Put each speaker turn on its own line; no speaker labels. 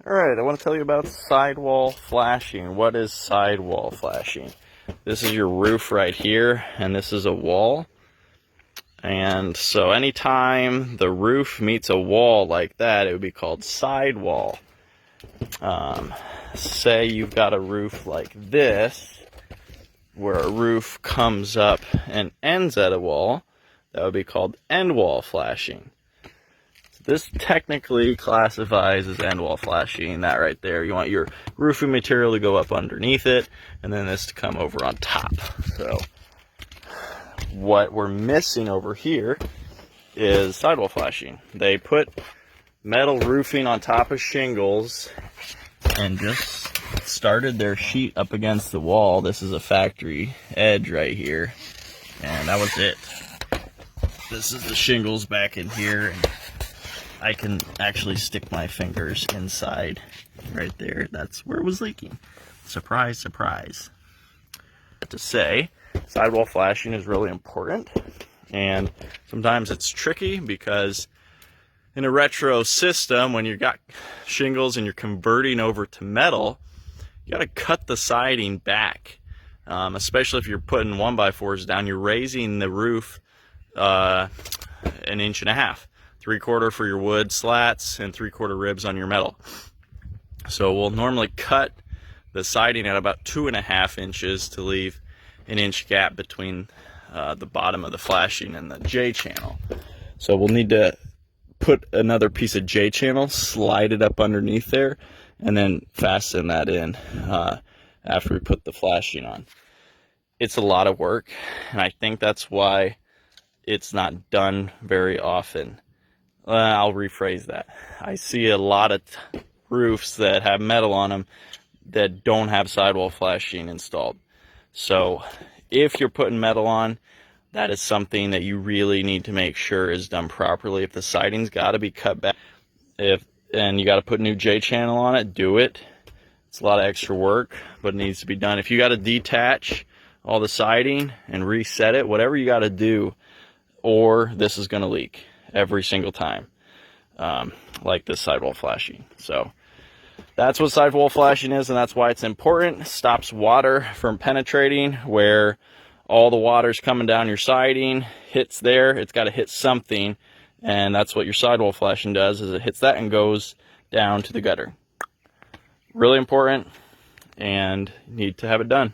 Alright, I want to tell you about sidewall flashing. What is sidewall flashing? This is your roof right here, and this is a wall. And so anytime the roof meets a wall like that, it would be called sidewall. Say you've got a roof like this, where a roof comes up and ends at a wall, that would be called end wall flashing. This technically classifies as end wall flashing. That right there, you want your roofing material to go up underneath it, and then this to come over on top. So what we're missing over here is sidewall flashing. They put metal roofing on top of shingles and just started their sheet up against the wall. This is a factory edge right here, and that was it. This is the shingles back in here, and I can actually stick my fingers inside right there. That's where it was leaking. Surprise, surprise. To say, sidewall flashing is really important, and sometimes it's tricky because in a retro system, when you've got shingles and you're converting over to metal, you got to cut the siding back, especially if you're putting 1x4s down. You're raising the roof an 1.5 inches. 3/4 for your wood slats and 3/4 ribs on your metal. So we'll normally cut the siding at about 2.5 inches to leave an inch gap between the bottom of the flashing and the J channel. So we'll need to put another piece of J channel, slide it up underneath there, and then fasten that in after we put the flashing on. It's a lot of work, and I think that's why it's not done very often. I'll rephrase that. I see a lot of roofs that have metal on them that don't have sidewall flashing installed. So if you're putting metal on, that is something that you really need to make sure is done properly. If the siding's got to be cut back, and you got to put new J channel on it, do it. It's a lot of extra work, but it needs to be done. If you got to detach all the siding and reset it, whatever you got to do, or this is going to leak every single time, like this sidewall flashing. So that's what sidewall flashing is, and that's why it's important. It stops water from penetrating where all the water's coming down your siding, hits there. It's got to hit something, and that's what your sidewall flashing does, is it hits that and goes down to the gutter. Really important, and you need to have it done.